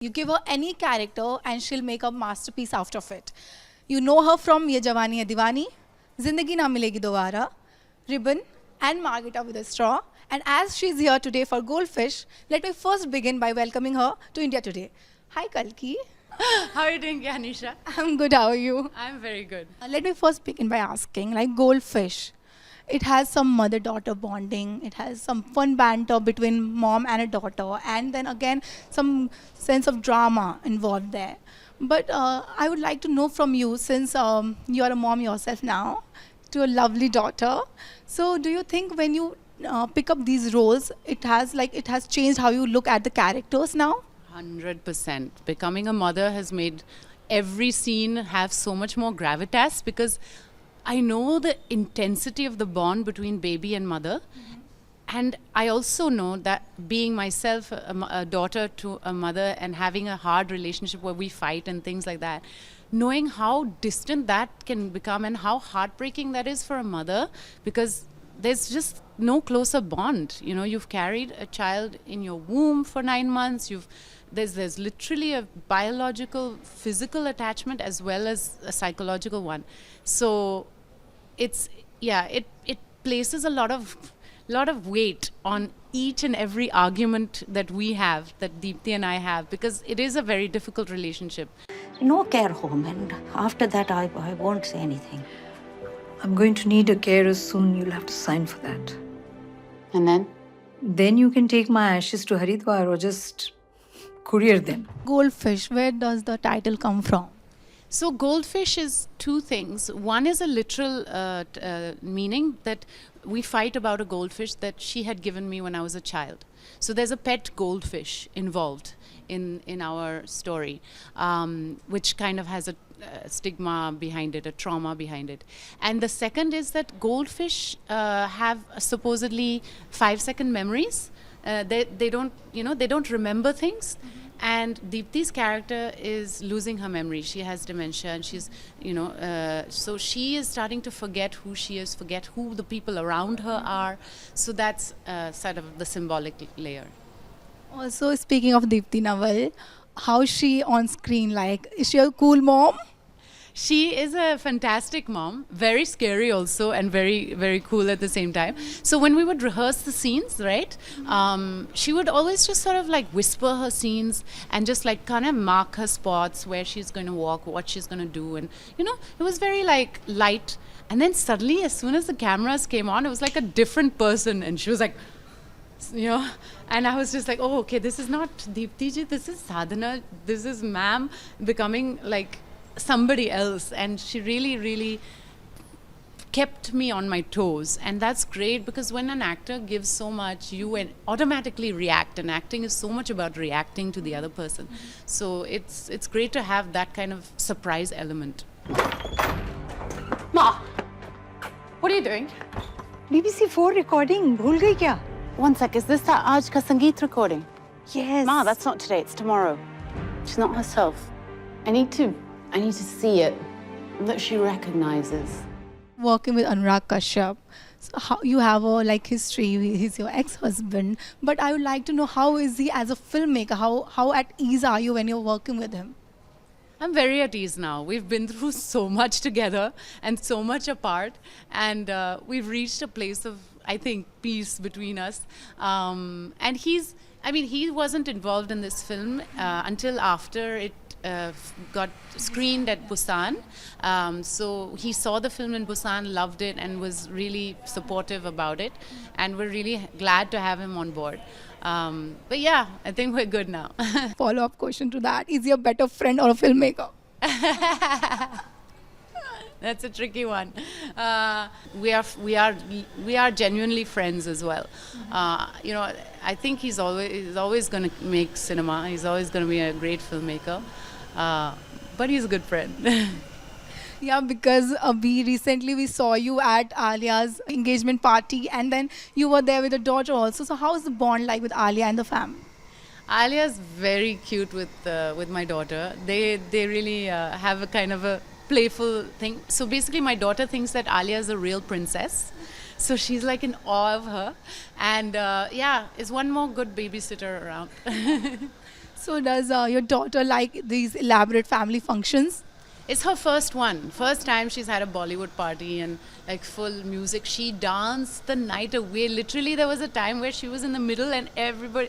You give her any character and she'll make a masterpiece out of it. You know her from Ye Jawani Hai Diwani, Zindagi Na Milegi Dobara, Ribbon, and Margita with a Straw. And as she's here today for Goldfish, let me first begin by welcoming her to India Today. Hi Kalki. How are you doing, Yanisha? I'm good, how are you? I'm very good. Let me first begin by asking, like Goldfish, it has some mother-daughter bonding, it has some fun banter between mom and a daughter, and then again some sense of drama involved there. But I would like to know from you, since you are a mom yourself now, to a lovely daughter. So do you think when you pick up these roles, it has changed how you look at the characters now? 100%. Becoming a mother has made every scene have so much more gravitas because I know the intensity of the bond between baby and mother. And I also know that being myself a daughter to a mother and having a hard relationship where we fight and things like that, knowing how distant that can become and how heartbreaking that is for a mother, because there's just no closer bond. You know, you've carried a child in your womb for 9 months. There's literally a biological, physical attachment as well as a psychological one. So it places a lot of weight on each and every argument that we have, that Deepthi and I have, because it is a very difficult relationship. No care home, and after that I won't say anything. I'm going to need a carer soon. You'll have to sign for that. And then? Then you can take my ashes to Haridwar or just courier them. Goldfish, where does the title come from? So Goldfish is two things. One is a literal meaning that we fight about a goldfish that she had given me when I was a child. So there's a pet goldfish involved in our story, which kind of has a stigma behind it, a trauma behind it. And the second is that goldfish have supposedly 5-second memories. They don't remember things. And Deepti's character is losing her memory. She has dementia, and she's, so she is starting to forget who she is, forget who the people around her are. So that's sort of the symbolic layer. Also, speaking of Deepti Naval, how is she on screen? Like, is she a cool mom? She is a fantastic mom, very scary also, and very, very cool at the same time. So when we would rehearse the scenes, right, she would always just sort of like whisper her scenes and just like kind of mark her spots, where she's going to walk, what she's going to do. And, it was very like light. And then suddenly, as soon as the cameras came on, it was like a different person. And she was like, and I was just like, oh, okay, this is not Deepti ji, this is Sadhana, this is ma'am becoming like somebody else. And she really, really kept me on my toes. And that's great, because when an actor gives so much, you automatically react, and acting is so much about reacting to the other person. So it's great to have that kind of surprise element. Ma, what are you doing? BBC 4 recording. Bhul gayi kya? One sec, is this that Aaj Ka Sangeet recording? Yes. Ma, that's not today, it's tomorrow. She's not herself. I need to see it, that she recognizes. Working with Anurag Kashyap, so how you have a history. He's your ex-husband, but I would like to know, how is he as a filmmaker? How at ease are you when you're working with him? I'm very at ease now. We've been through so much together and so much apart, and we've reached a place of, I think, peace between us. And he wasn't involved in this film until after it got screened at Busan. So he saw the film in Busan, loved it, and was really supportive about it. And we're really glad to have him on board. But yeah, I think we're good now. Follow-up question to that: is he a better friend or a filmmaker? That's a tricky one. We are genuinely friends as well. I think he's always going to make cinema. He's always going to be a great filmmaker. But he's a good friend. Yeah, because we recently saw you at Alia's engagement party, and then you were there with the daughter also. So how is the bond like with Alia and the family? Alia's very cute with my daughter. They really have a kind of a playful thing. So basically, my daughter thinks that Alia is a real princess. So she's like in awe of her. And is one more good babysitter around. So does your daughter like these elaborate family functions? It's her first one. First time she's had a Bollywood party and like full music. She danced the night away. Literally, there was a time where she was in the middle and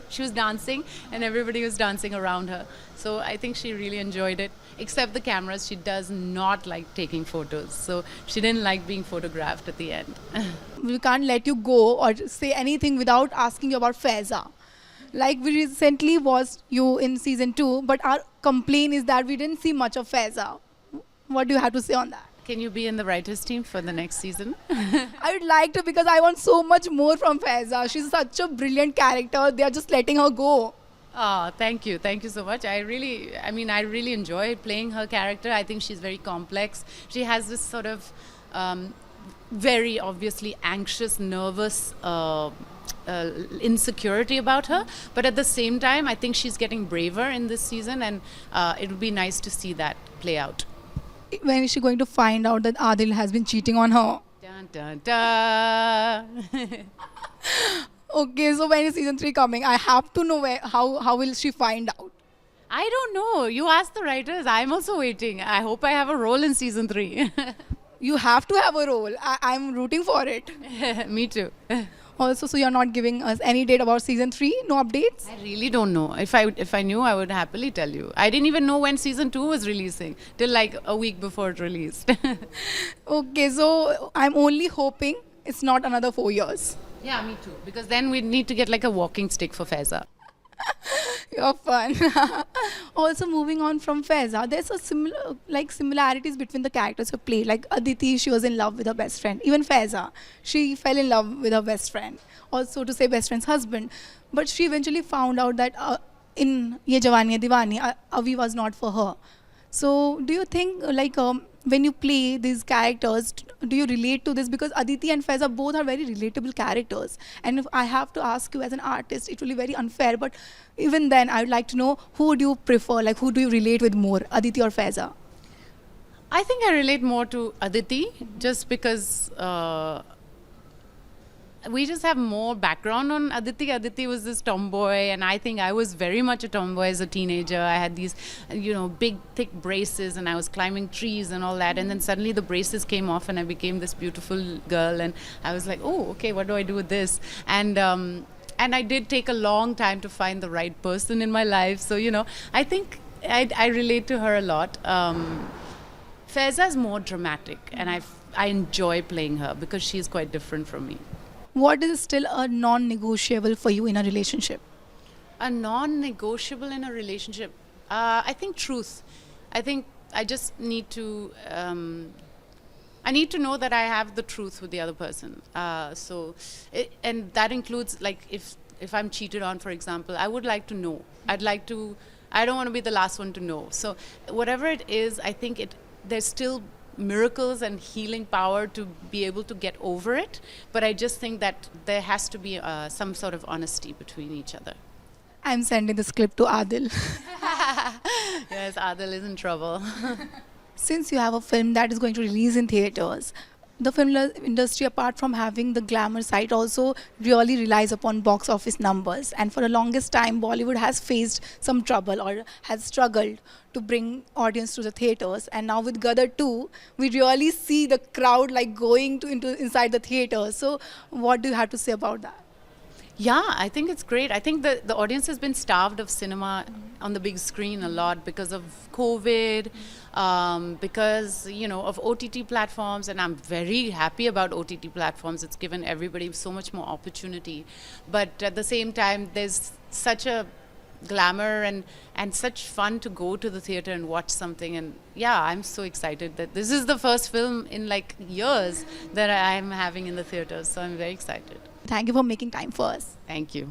she was dancing and everybody was dancing around her. So I think she really enjoyed it. Except the cameras, she does not like taking photos. So she didn't like being photographed at the end. We can't let you go or say anything without asking you about Faiza. Like we recently watched you in season 2, but our complaint is that we didn't see much of Faiza. What do you have to say on that? Can you be in the writers' team for the next season? I would like to because I want so much more from Faiza. She's such a brilliant character. They are just letting her go. Oh, thank you. Thank you so much. I really enjoy playing her character. I think she's very complex. She has this sort of very obviously anxious, nervous insecurity about her. But at the same time, I think she's getting braver in this season, and it would be nice to see that play out. When is she going to find out that Adil has been cheating on her? Dun, dun, dun. Okay, so when is season 3 coming? I have to know how will she find out? I don't know. You ask the writers. I'm also waiting. I hope I have a role in season 3. You have to have a role. I'm rooting for it. Me too. Also, so you're not giving us any date about season 3? No updates? I really don't know. If I knew, I would happily tell you. I didn't even know when season 2 was releasing till like a week before it released. Okay, so I'm only hoping it's not another 4 years. Yeah, me too. Because then we need to get like a walking stick for Faiza. You're fun. Also, moving on from Faiza, there's a similarities between the characters you play. Like Aditi, she was in love with her best friend. Even Faiza, she fell in love with her best friend. Also, to say best friend's husband. But she eventually found out that in Ye Jawani Hai Diwani, Avi was not for her. So, do you think when you play these characters, do you relate to this? Because Aditi and Faiza both are very relatable characters. And if I have to ask you as an artist, it will be very unfair. But even then, I would like to know who do you prefer? Like, who do you relate with more, Aditi or Faiza? I think I relate more to Aditi just because we just have more background on Aditi. Aditi was this tomboy, and I think I was very much a tomboy as a teenager. I had these, big, thick braces, and I was climbing trees and all that. And then suddenly the braces came off, and I became this beautiful girl. And I was like, oh, okay, what do I do with this? And I did take a long time to find the right person in my life. So, I think I relate to her a lot. Faiza is more dramatic, and I enjoy playing her because she's quite different from me. What is still a non-negotiable for you in a relationship? A non-negotiable in a relationship? I think truth. I think I just need to... I need to know that I have the truth with the other person. And that includes, like, if I'm cheated on, for example, I would like to know. I don't want to be the last one to know. So whatever it is, I think there's still miracles and healing power to be able to get over it. But I just think that there has to be some sort of honesty between each other. I'm sending this clip to Adil. Yes, Adil is in trouble. Since you have a film that is going to release in theaters, the film industry, apart from having the glamour side, also really relies upon box office numbers. And for the longest time, Bollywood has faced some trouble or has struggled to bring audience to the theaters. And now with Gadar 2, we really see the crowd like going inside the theaters. So what do you have to say about that? Yeah, I think it's great. I think the audience has been starved of cinema on the big screen a lot because of COVID, because, of OTT platforms. And I'm very happy about OTT platforms. It's given everybody so much more opportunity. But at the same time, there's such a glamour and such fun to go to the theater and watch something. And yeah, I'm so excited that this is the first film in like years that I'm having in the theaters. So I'm very excited. Thank you for making time for us. Thank you.